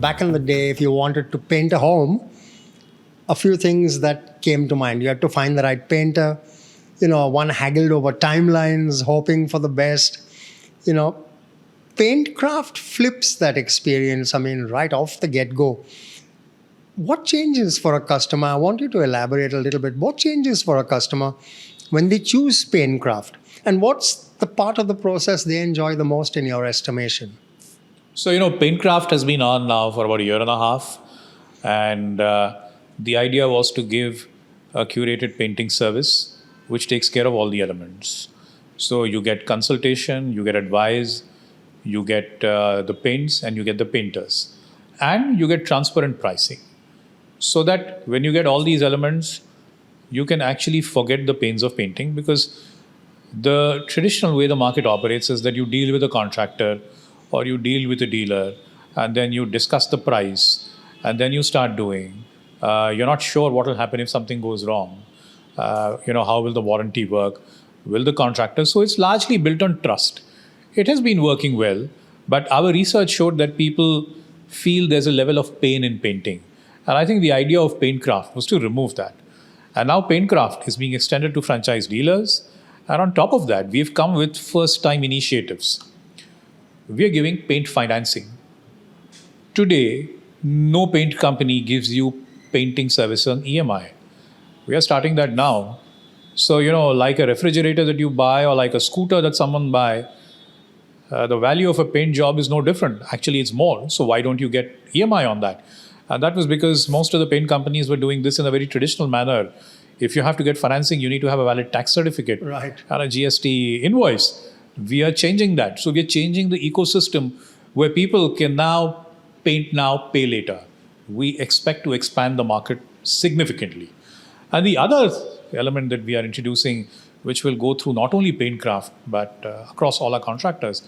back in the day, if you wanted to paint a home, a few things that came to mind. You had to find the right painter. One haggled over timelines, hoping for the best. PaintCraft flips that experience, right off the get-go. What changes for a customer? I want you to elaborate a little bit. What changes for a customer when they choose PaintCraft? And what's the part of the process they enjoy the most in your estimation? So, PaintCraft has been on now for about a year and a half. And the idea was to give a curated painting service, which takes care of all the elements. So you get consultation, you get advice, you get the paints, and you get the painters. And you get transparent pricing. So that when you get all these elements, you can actually forget the pains of painting, because the traditional way the market operates is that you deal with a contractor or you deal with a dealer, and then you discuss the price, and then you start doing. You're not sure what will happen if something goes wrong. How will the warranty work? Will the contractor? So it's largely built on trust. It has been working well, but our research showed that people feel there's a level of pain in painting. And I think the idea of PaintCraft was to remove that. And now PaintCraft is being extended to franchise dealers. And on top of that, we've come with first-time initiatives. We are giving paint financing. Today, no paint company gives you painting service on EMI. We are starting that now. So, like a refrigerator that you buy or like a scooter that someone buy, the value of a paint job is no different. Actually, it's more. So why don't you get EMI on that? And that was because most of the paint companies were doing this in a very traditional manner. If you have to get financing, you need to have a valid tax certificate and a GST invoice. We are changing that. So we are changing the ecosystem where people can now paint now, pay later. We expect to expand the market significantly. And the other element that we are introducing, which will go through not only PaintCraft, but across all our contractors,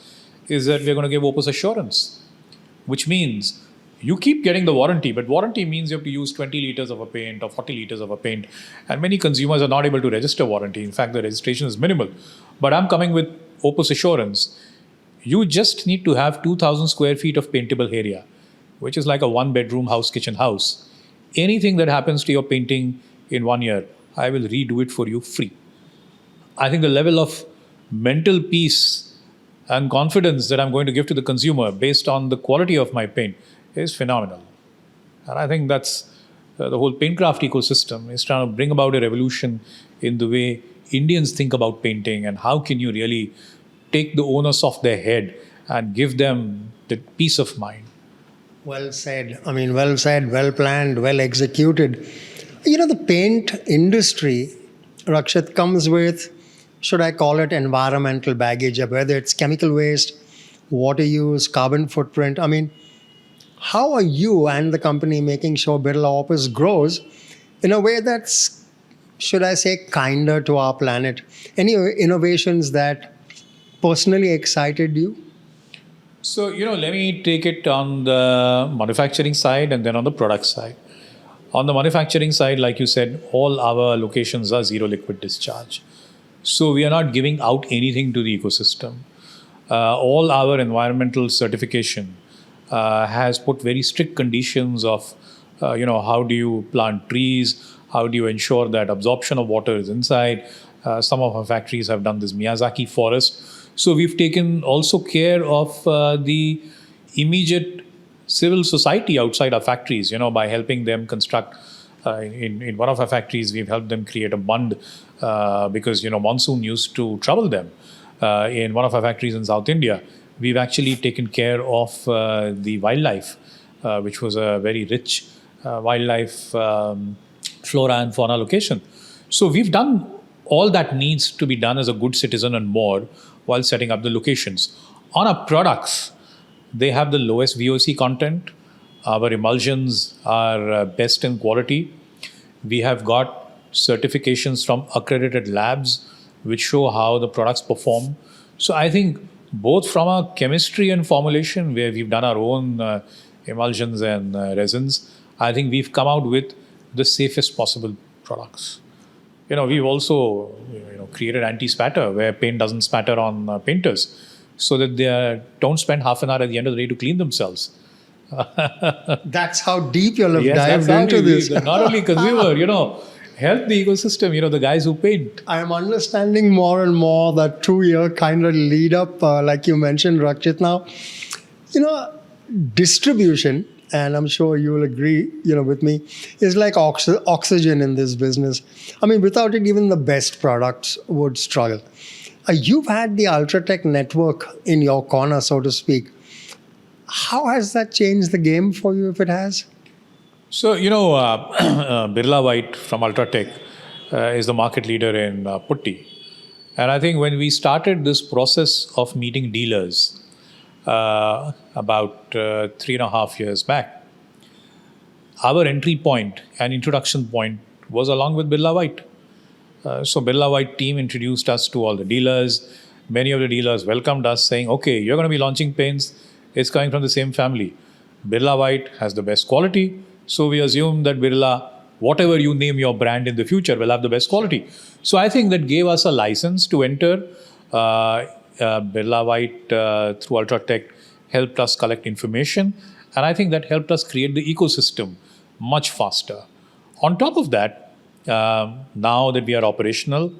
is that we're going to give Opus Assurance, which means you keep getting the warranty, but warranty means you have to use 20 liters of a paint or 40 liters of a paint. And many consumers are not able to register warranty. In fact, the registration is minimal. But I'm coming with Opus Assurance. You just need to have 2,000 square feet of paintable area, which is like a one-bedroom house, kitchen house. Anything that happens to your painting in 1 year, I will redo it for you free. I think the level of mental peace and confidence that I'm going to give to the consumer based on the quality of my paint is phenomenal. And I think that's the whole PaintCraft ecosystem is trying to bring about a revolution in the way Indians think about painting, and how can you really take the onus off their head and give them the peace of mind. Well said. Well said, well planned, well executed. The paint industry, Rakshit, comes with, should I call it, environmental baggage, whether it's chemical waste, water use, carbon footprint. How are you and the company making sure Birla Opus grows in a way that's, should I say, kinder to our planet? Any innovations that personally excited you? So, let me take it on the manufacturing side and then on the product side. On the manufacturing side, like you said, all our locations are zero liquid discharge. So we are not giving out anything to the ecosystem. All our environmental certification has put very strict conditions of, how do you plant trees? How do you ensure that absorption of water is inside? Some of our factories have done this Miyazaki forest. So we've taken also care of the immediate civil society outside our factories, by helping them construct. In one of our factories, we've helped them create a bund because, monsoon used to trouble them. In one of our factories in South India, we've actually taken care of the wildlife, which was a very rich wildlife flora and fauna location. So we've done all that needs to be done as a good citizen and more while setting up the locations. On our products, they have the lowest VOC content. Our emulsions are best in quality. We have got certifications from accredited labs which show how the products perform. So I think both from a chemistry and formulation, where we've done our own emulsions and resins, I think we've come out with the safest possible products. We've also created anti-spatter, where paint doesn't spatter on painters, so that they don't spend half an hour at the end of the day to clean themselves. That's how deep you'll have Yes, that's dived how into this. not only consumer, help the ecosystem, the guys who paint. I am understanding more and more that 2 year kind of lead up, like you mentioned, Rakshit. Now, distribution, and I'm sure you will agree, with me, is like oxygen in this business. I mean, without it, even the best products would struggle. You've had the UltraTech network in your corner, so to speak. How has that changed the game for you, if it has? So, Birla White from UltraTech is the market leader in putty. And I think when we started this process of meeting dealers about 3.5 years back, our entry point and introduction point was along with Birla White. So Birla White team introduced us to all the dealers. Many of the dealers welcomed us saying, okay, you're going to be launching paints. It's coming from the same family. Birla White has the best quality. So we assume that Birla, whatever you name your brand in the future, will have the best quality. So I think that gave us a license to enter. Birla White through UltraTech helped us collect information. And I think that helped us create the ecosystem much faster. On top of that, now that we are operational,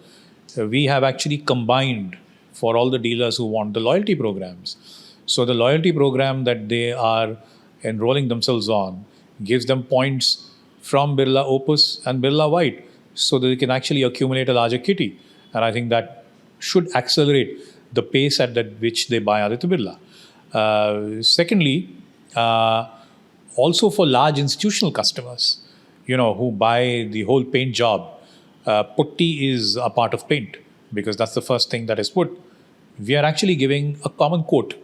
we have actually combined for all the dealers who want the loyalty programs. So the loyalty program that they are enrolling themselves on gives them points from Birla Opus and Birla White so that they can actually accumulate a larger kitty. And I think that should accelerate the pace at which they buy Aditya Birla. Secondly, also for large institutional customers, who buy the whole paint job, putty is a part of paint because that's the first thing that is put. We are actually giving a common quote.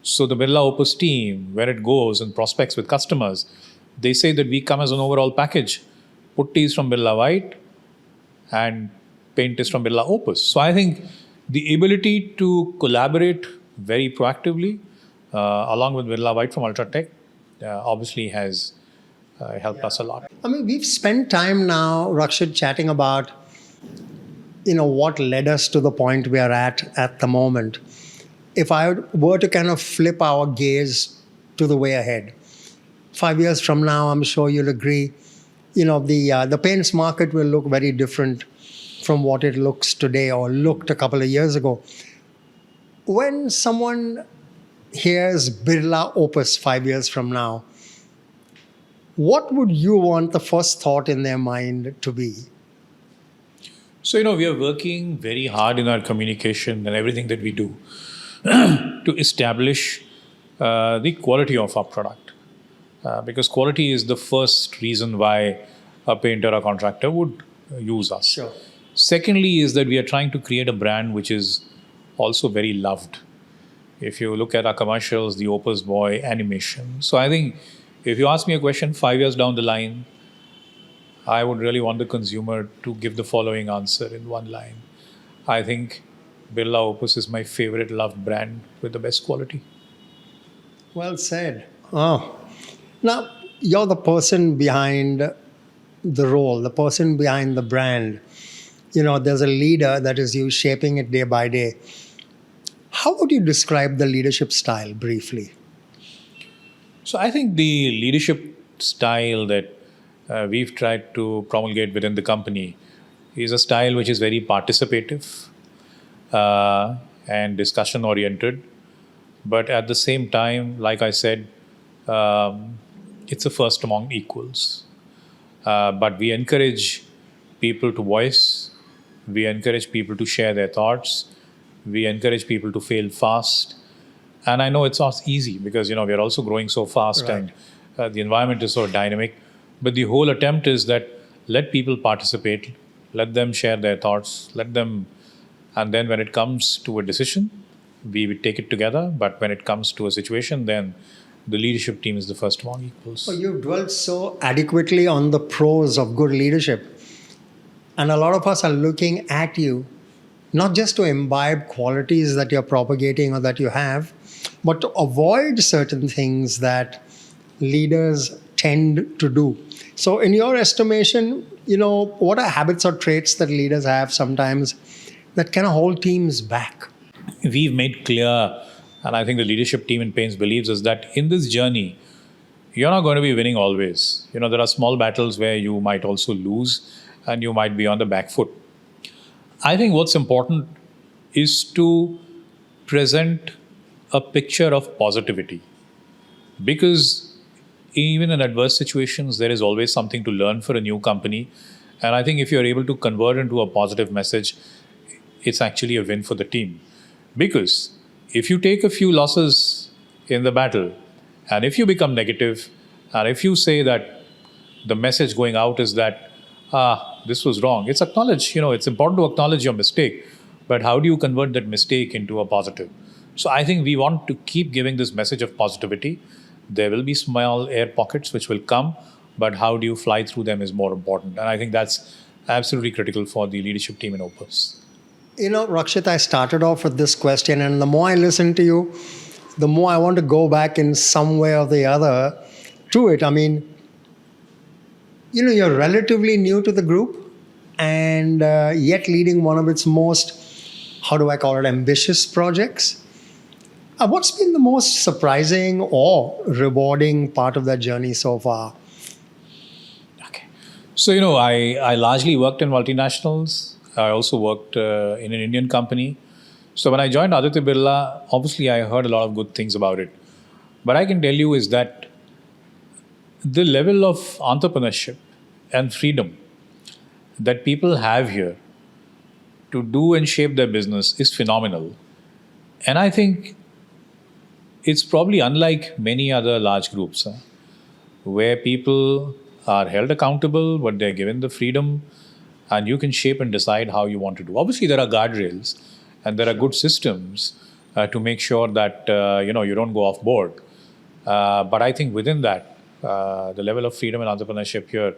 So the Birla Opus team, where it goes and prospects with customers, they say that we come as an overall package. Putty is from Birla White and paint is from Birla Opus. So I think the ability to collaborate very proactively along with Birla White from UltraTech obviously has helped us a lot. I mean, we've spent time now, Rakshit, chatting about, what led us to the point we are at the moment. If I were to kind of flip our gaze to the way ahead, 5 years from now, I'm sure you'll agree, the paints market will look very different from what it looks today or looked a couple of years ago. When someone hears Birla Opus 5 years from now, what would you want the first thought in their mind to be? So, we are working very hard in our communication and everything that we do to establish the quality of our product. Because quality is the first reason why a painter or contractor would use us. Sure. Secondly is that we are trying to create a brand which is also very loved. If you look at our commercials, the Opus Boy animation. So I think if you ask me a question 5 years down the line, I would really want the consumer to give the following answer in one line. I think Birla Opus is my favorite loved brand with the best quality. Well said. Oh. Now, you're the person behind the role, the person behind the brand. There's a leader that is you shaping it day by day. How would you describe the leadership style briefly? So I think the leadership style that we've tried to promulgate within the company is a style which is very participative and discussion oriented. But at the same time, like I said, it's a first among equals. But we encourage people to voice. We encourage people to share their thoughts. We encourage people to fail fast. And I know it's not easy because, we are also growing so fast Right. and the environment is so dynamic. But the whole attempt is that let people participate, let them share their thoughts, and then when it comes to a decision, we would take it together. But when it comes to a situation, then the leadership team is the first among equals. So you've dwelt so adequately on the pros of good leadership. And a lot of us are looking at you, not just to imbibe qualities that you're propagating or that you have, but to avoid certain things that leaders tend to do. So in your estimation, what are habits or traits that leaders have sometimes that kind of hold teams back? We've made clear, and I think the leadership team in Paints believes, is that in this journey, you're not going to be winning always. There are small battles where you might also lose and you might be on the back foot. I think what's important is to present a picture of positivity, because even in adverse situations, there is always something to learn for a new company. And I think if you're able to convert into a positive message, it's actually a win for the team. Because if you take a few losses in the battle, and if you become negative, and if you say that the message going out is that, this was wrong, it's acknowledged, it's important to acknowledge your mistake. But how do you convert that mistake into a positive? So I think we want to keep giving this message of positivity. There will be small air pockets which will come, but how do you fly through them is more important. And I think that's absolutely critical for the leadership team in Opus. Rakshit, I started off with this question, and the more I listen to you, the more I want to go back in some way or the other to it. I mean, you're relatively new to the group, and yet leading one of its most, how do I call it, ambitious projects. What's been the most surprising or rewarding part of that journey so far? Okay. So, I largely worked in multinationals. I also worked in an Indian company. So when I joined Aditya Birla, obviously I heard a lot of good things about it. But I can tell you is that the level of entrepreneurship and freedom that people have here to do and shape their business is phenomenal. And I think it's probably unlike many other large groups, where people are held accountable, but they're given the freedom, and you can shape and decide how you want to do. Obviously, there are guardrails and there are good systems to make sure that you don't go off board. But I think within that, the level of freedom and entrepreneurship here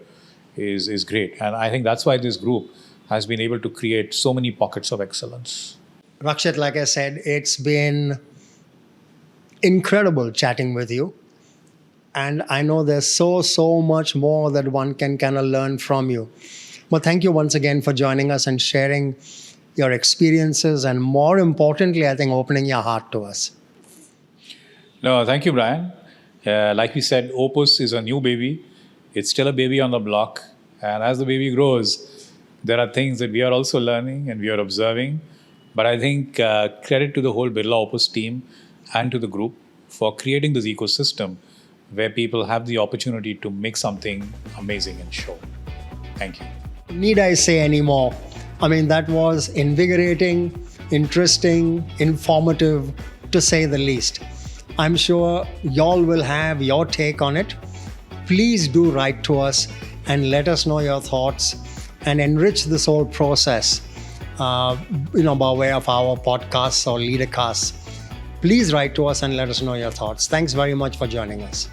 is great. And I think that's why this group has been able to create so many pockets of excellence. Rakshit, like I said, it's been incredible chatting with you. And I know there's so much more that one can kind of learn from you. Well, thank you once again for joining us and sharing your experiences, and more importantly, I think opening your heart to us. No, thank you, Brian. Like we said, Opus is a new baby. It's still a baby on the block. And as the baby grows, there are things that we are also learning and we are observing. But I think credit to the whole Birla Opus team and to the group for creating this ecosystem where people have the opportunity to make something amazing and show. Thank you. Need I say any more? I mean, that was invigorating, interesting, informative, to say the least. I'm sure y'all will have your take on it. Please do write to us and let us know your thoughts and enrich this whole process, by way of our podcasts or leadercasts. Please write to us and let us know your thoughts. Thanks very much for joining us.